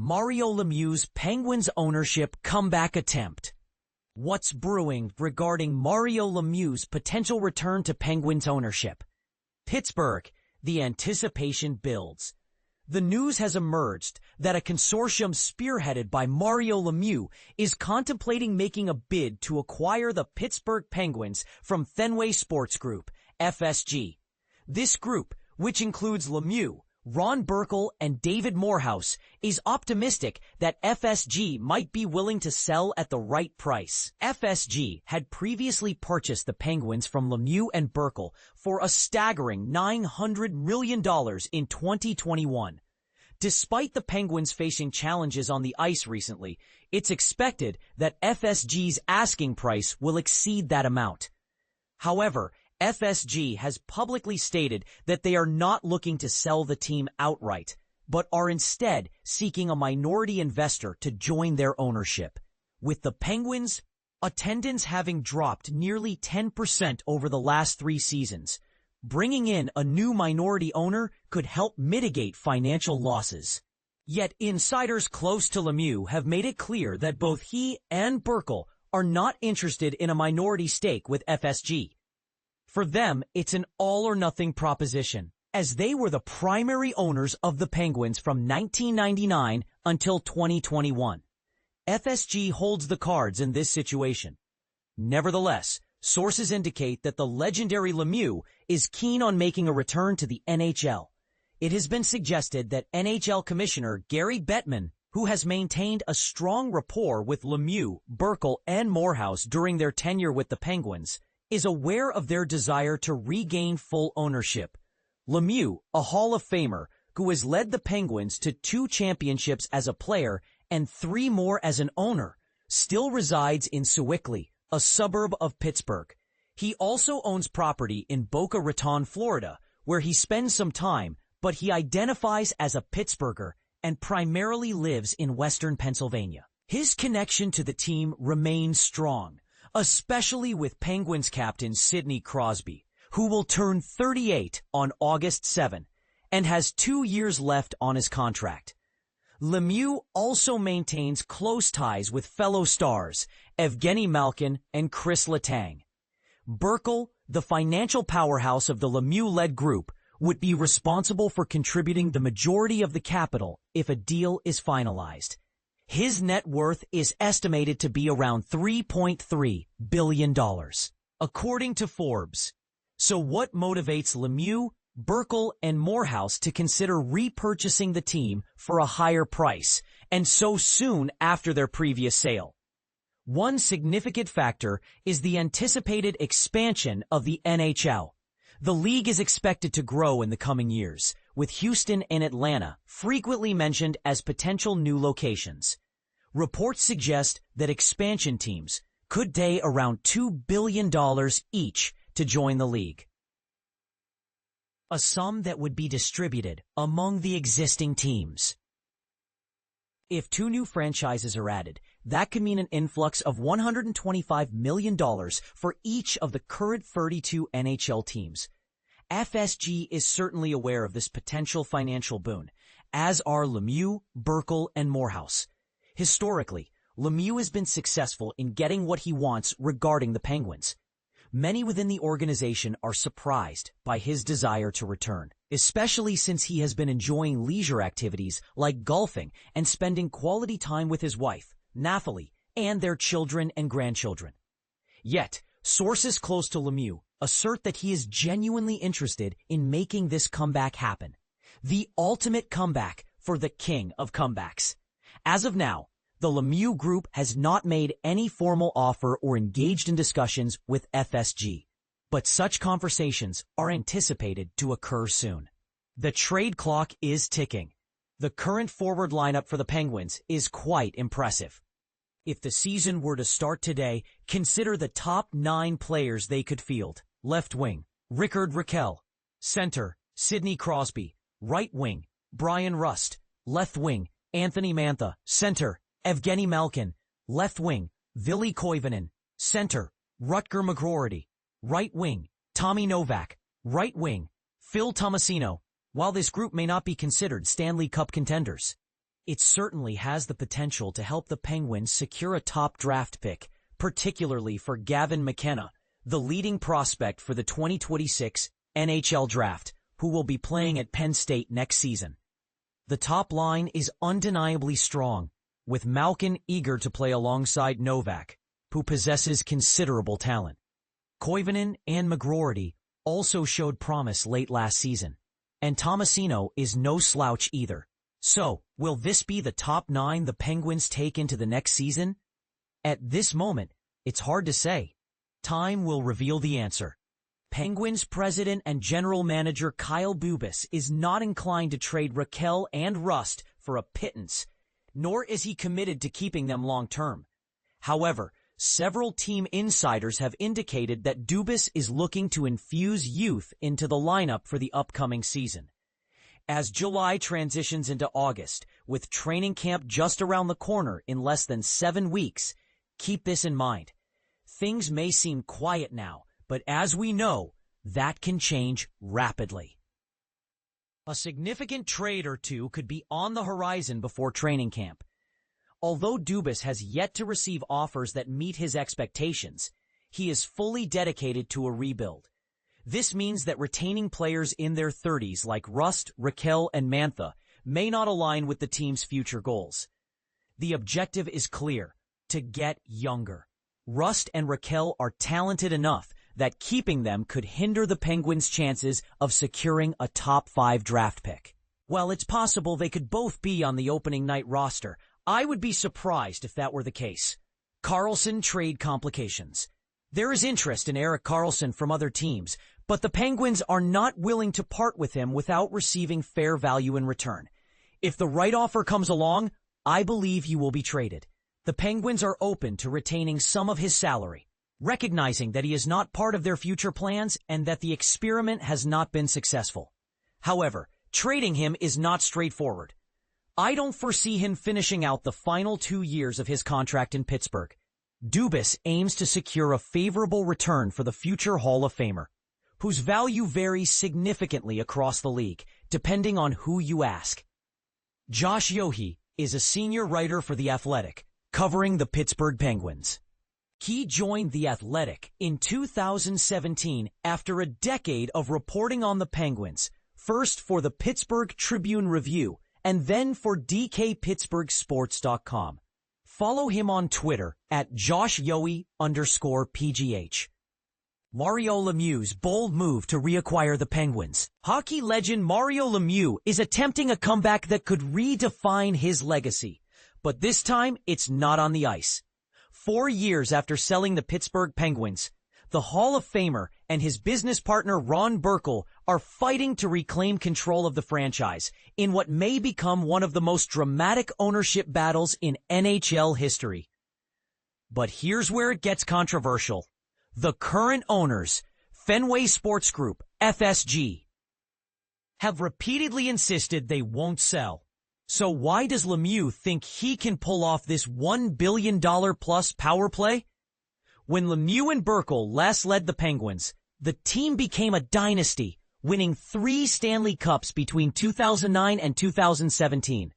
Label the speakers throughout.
Speaker 1: Mario Lemieux's Penguins ownership comeback attempt. What's brewing regarding Mario Lemieux's potential return to Penguins ownership? Pittsburgh, the anticipation builds. The news has emerged that a consortium spearheaded by Mario Lemieux is contemplating making a bid to acquire the Pittsburgh Penguins from Fenway Sports Group, FSG. This group, which includes Lemieux, Ron Burkle, and David Morehouse, is optimistic that FSG might be willing to sell at the right price. FSG had previously purchased the Penguins from Lemieux and Burkle for a staggering $900 million in 2021. Despite the Penguins facing challenges on the ice recently, it's expected that FSG's asking price will exceed that amount. However, FSG has publicly stated that they are not looking to sell the team outright, but are instead seeking a minority investor to join their ownership. With the Penguins' attendance having dropped nearly 10% over the last 3 seasons, bringing in a new minority owner could help mitigate financial losses. Yet insiders close to Lemieux have made it clear that both he and Burkle are not interested in a minority stake with FSG. For them, it's an all-or-nothing proposition, as they were the primary owners of the Penguins from 1999 until 2021. FSG holds the cards in this situation. Nevertheless, sources indicate that the legendary Lemieux is keen on making a return to the NHL. It has been suggested that NHL Commissioner Gary Bettman, who has maintained a strong rapport with Lemieux, Burkle, and Morehouse during their tenure with the Penguins, is aware of their desire to regain full ownership. Lemieux, a Hall of Famer who has led the Penguins to 2 championships as a player and 3 more as an owner, still resides in Sewickley, a suburb of Pittsburgh. He also owns property in Boca Raton, Florida, where he spends some time, but he identifies as a Pittsburgher and primarily lives in western Pennsylvania. His connection to the team remains strong, especially with Penguins captain Sidney Crosby, who will turn 38 on August 7 and has 2 years left on his contract. Lemieux also maintains close ties with fellow stars Evgeny Malkin and Chris Letang. Burkle, the financial powerhouse of the Lemieux-led group, would be responsible for contributing the majority of the capital if a deal is finalized. His net worth is estimated to be around $3.3 billion, according to Forbes. So what motivates Lemieux, Burkle, and Morehouse to consider repurchasing the team for a higher price, and so soon after their previous sale? One significant factor is the anticipated expansion of the NHL. The league is expected to grow in the coming years, with Houston and Atlanta frequently mentioned as potential new locations. Reports suggest that expansion teams could pay around $2 billion each to join the league, a sum that would be distributed among the existing teams. If 2 new franchises are added, that could mean an influx of $125 million for each of the current 32 NHL teams. FSG is certainly aware of this potential financial boon, as are Lemieux, Burkle, and Morehouse. Historically, Lemieux has been successful in getting what he wants regarding the Penguins. Many within the organization are surprised by his desire to return, especially since he has been enjoying leisure activities like golfing and spending quality time with his wife, Nathalie, and their children and grandchildren. Yet, sources close to Lemieux assert that he is genuinely interested in making this comeback happen. The ultimate comeback for the king of comebacks. As of now, the Lemieux Group has not made any formal offer or engaged in discussions with FSG, but such conversations are anticipated to occur soon. The trade clock is ticking. The current forward lineup for the Penguins is quite impressive. If the season were to start today, consider the top 9 players they could field. Left wing, Rickard Rakell. Center, Sidney Crosby. Right wing, Brian Rust. Left wing, Anthony Mantha. Center, Evgeny Malkin. Left wing, Ville Koivunen. Center, Rutger McGroarty. Right wing, Tommy Novak. Right wing, Phil Tomasino. While this group may not be considered Stanley Cup contenders, It certainly has the potential to help the Penguins secure a top draft pick, particularly for Gavin McKenna, the leading prospect for the 2026 NHL Draft, who will be playing at Penn State next season. The top line is undeniably strong, with Malkin eager to play alongside Novak, who possesses considerable talent. Koivunen and McGroarty also showed promise late last season, and Tomasino is no slouch either. So, will this be the top 9 the Penguins take into the next season? At this moment, it's hard to say. Time will reveal the answer. Penguins president and general manager Kyle Dubas is not inclined to trade Rakell and Rust for a pittance, nor is he committed to keeping them long-term. However, several team insiders have indicated that Dubas is looking to infuse youth into the lineup for the upcoming season. As July transitions into August, with training camp just around the corner in less than 7 weeks, keep this in mind. Things may seem quiet now, but as we know, that can change rapidly. A significant trade or two could be on the horizon before training camp. Although Dubas has yet to receive offers that meet his expectations, he is fully dedicated to a rebuild. This means that retaining players in their 30s like Rust, Rakell, and Mantha may not align with the team's future goals. The objective is clear: to get younger. Rust and Rakell are talented enough that keeping them could hinder the Penguins' chances of securing a top 5 draft pick. While it's possible they could both be on the opening night roster, I would be surprised if that were the case. Karlsson trade complications. There is interest in Erik Karlsson from other teams, but the Penguins are not willing to part with him without receiving fair value in return. If the right offer comes along, I believe he will be traded. The Penguins are open to retaining some of his salary, recognizing that he is not part of their future plans and that the experiment has not been successful. However, trading him is not straightforward. I don't foresee him finishing out the final 2 years of his contract in Pittsburgh. Dubas aims to secure a favorable return for the future Hall of Famer, whose value varies significantly across the league, depending on who you ask. Josh Yohe is a senior writer for The Athletic, covering the Pittsburgh Penguins. He joined The Athletic in 2017 after a decade of reporting on the Penguins, first for the Pittsburgh Tribune-Review and then for DKPittsburghSports.com. Follow him on Twitter at JoshYohe_PGH. Mario Lemieux's bold move to reacquire the Penguins. Hockey legend Mario Lemieux is attempting a comeback that could redefine his legacy. But this time, it's not on the ice. 4 years after selling the Pittsburgh Penguins, the Hall of Famer and his business partner Ron Burkle are fighting to reclaim control of the franchise in what may become one of the most dramatic ownership battles in NHL history. But here's where it gets controversial. The current owners, Fenway Sports Group, FSG, have repeatedly insisted they won't sell. So why does Lemieux think he can pull off this $1 billion plus power play? When Lemieux and Burkle last led the Penguins, the team became a dynasty, winning 3 Stanley Cups between 2009 and 2017.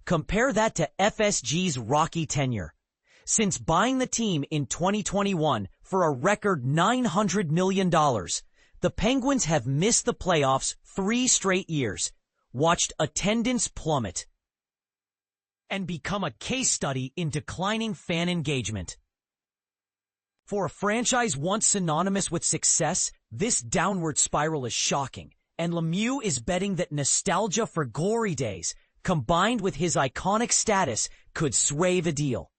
Speaker 1: Compare that to FSG's rocky tenure. Since buying the team in 2021 for a record $900 million, the Penguins have missed the playoffs 3 straight years, watched attendance plummet, and become a case study in declining fan engagement. For a franchise once synonymous with success, this downward spiral is shocking, and Lemieux is betting that nostalgia for glory days, combined with his iconic status, could sway the deal.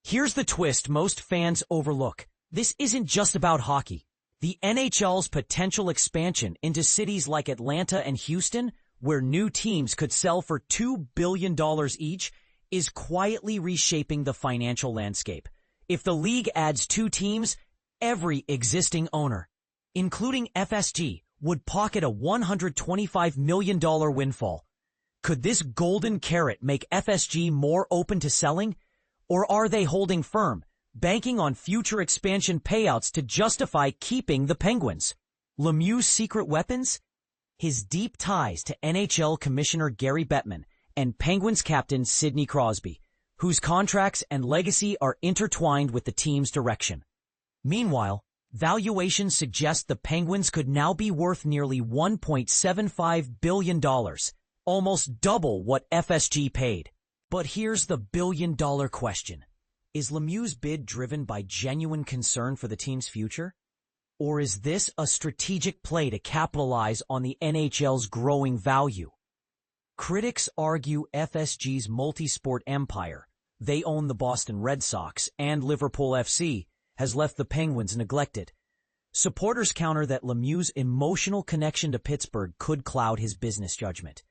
Speaker 1: Here's the twist most fans overlook. This isn't just about hockey. The NHL's potential expansion into cities like Atlanta and Houston, where new teams could sell for $2 billion each, is quietly reshaping the financial landscape. If the league adds 2 teams, every existing owner, including FSG, would pocket a $125 million windfall. Could this golden carrot make FSG more open to selling? Or are they holding firm, banking on future expansion payouts to justify keeping the Penguins? Lemieux's secret weapons? His deep ties to NHL Commissioner Gary Bettman and Penguins captain Sidney Crosby, whose contracts and legacy are intertwined with the team's direction. Meanwhile, valuations suggest the Penguins could now be worth nearly $1.75 billion, almost double what FSG paid. But here's the billion-dollar question. Is Lemieux's bid driven by genuine concern for the team's future? Or is this a strategic play to capitalize on the NHL's growing value? Critics argue FSG's multi-sport empire, they own the Boston Red Sox and Liverpool FC, has left the Penguins neglected. Supporters counter that Lemieux's emotional connection to Pittsburgh could cloud his business judgment.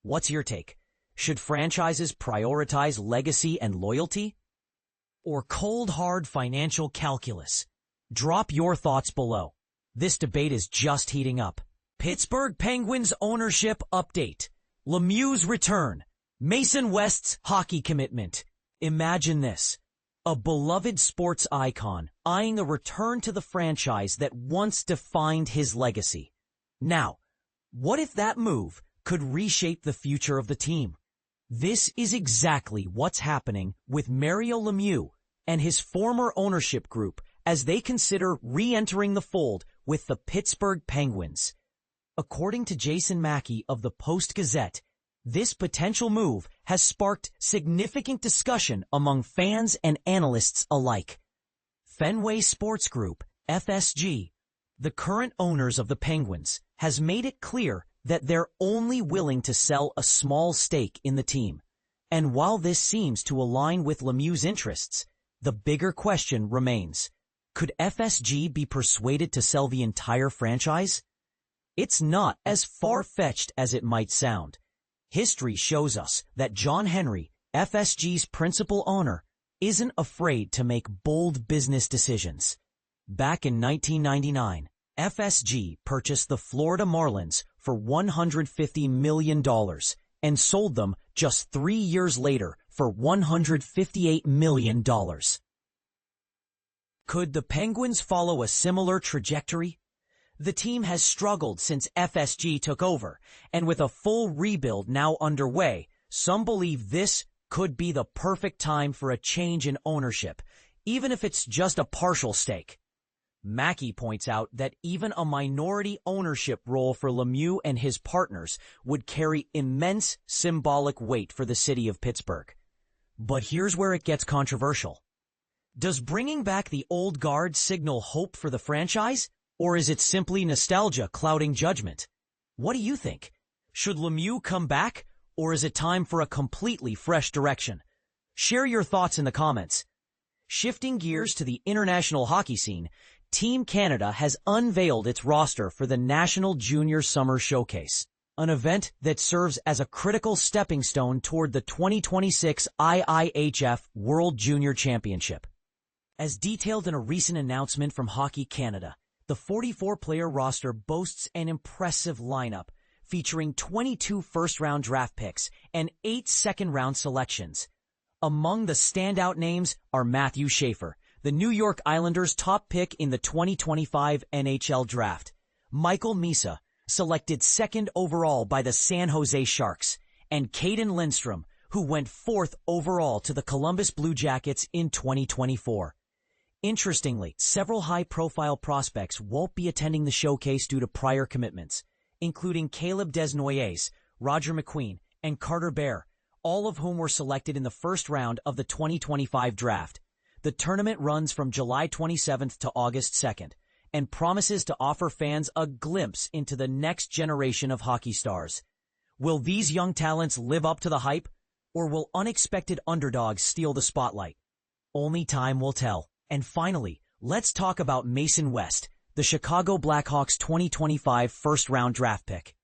Speaker 1: What's your take? Should franchises prioritize legacy and loyalty? Or cold hard financial calculus? Drop your thoughts below. This debate is just heating up. Pittsburgh Penguins ownership update. Lemieux's return. Mason West's hockey commitment. Imagine this. A beloved sports icon eyeing a return to the franchise that once defined his legacy. Now, what if that move could reshape the future of the team? This is exactly what's happening with Mario Lemieux and his former ownership group as they consider re-entering the fold with the Pittsburgh Penguins. According to Jason Mackey of the Post-Gazette, this potential move has sparked significant discussion among fans and analysts alike. Fenway Sports Group, FSG, the current owners of the Penguins, has made it clear that they're only willing to sell a small stake in the team. And while this seems to align with Lemieux's interests, the bigger question remains. Could FSG be persuaded to sell the entire franchise? It's not as far-fetched as it might sound. History shows us that John Henry, FSG's principal owner, isn't afraid to make bold business decisions. Back in 1999, FSG purchased the Florida Marlins for $150 million and sold them just 3 years later for $158 million. Could the Penguins follow a similar trajectory? The team has struggled since FSG took over, and with a full rebuild now underway, some believe this could be the perfect time for a change in ownership, even if it's just a partial stake. Mackey points out that even a minority ownership role for Lemieux and his partners would carry immense symbolic weight for the city of Pittsburgh. But here's where it gets controversial. Does bringing back the old guard signal hope for the franchise? Or is it simply nostalgia clouding judgment? What do you think? Should Lemieux come back, or is it time for a completely fresh direction? Share your thoughts in the comments. Shifting gears to the international hockey scene, Team Canada has unveiled its roster for the National Junior Summer Showcase, an event that serves as a critical stepping stone toward the 2026 IIHF World Junior Championship. As detailed in a recent announcement from Hockey Canada, the 44-player roster boasts an impressive lineup, featuring 22 first-round draft picks and 8 second-round selections. Among the standout names are Matthew Schaefer, the New York Islanders' top pick in the 2025 NHL Draft, Michael Misa, selected second overall by the San Jose Sharks, and Caden Lindstrom, who went 4th overall to the Columbus Blue Jackets in 2024. Interestingly, several high-profile prospects won't be attending the showcase due to prior commitments, including Caleb Desnoyers, Roger McQueen, and Carter Bear, all of whom were selected in the first round of the 2025 draft. The tournament runs from July 27th to August 2nd and promises to offer fans a glimpse into the next generation of hockey stars. Will these young talents live up to the hype, or will unexpected underdogs steal the spotlight? Only time will tell. And finally, let's talk about Mason West, the Chicago Blackhawks 2025 first-round draft pick.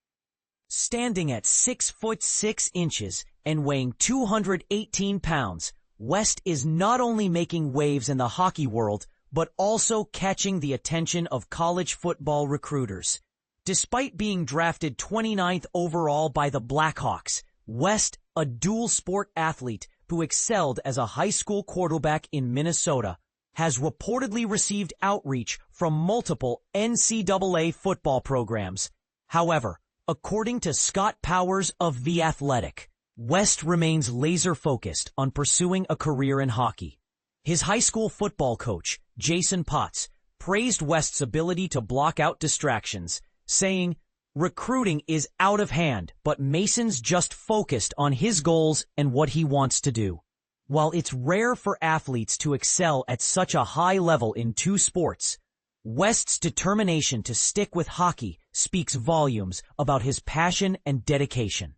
Speaker 1: Standing at 6'6" and weighing 218 pounds, West is not only making waves in the hockey world, but also catching the attention of college football recruiters. Despite being drafted 29th overall by the Blackhawks, West, a dual-sport athlete who excelled as a high school quarterback in Minnesota, has reportedly received outreach from multiple NCAA football programs. However, according to Scott Powers of The Athletic, West remains laser-focused on pursuing a career in hockey. His high school football coach, Jason Potts, praised West's ability to block out distractions, saying, "Recruiting is out of hand, but Mason's just focused on his goals and what he wants to do." While it's rare for athletes to excel at such a high level in two sports, West's determination to stick with hockey speaks volumes about his passion and dedication.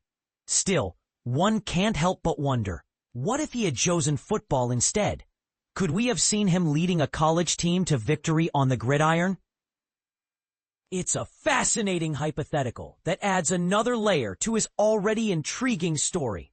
Speaker 1: Still, one can't help but wonder, what if he had chosen football instead? Could we have seen him leading a college team to victory on the gridiron? It's a fascinating hypothetical that adds another layer to his already intriguing story.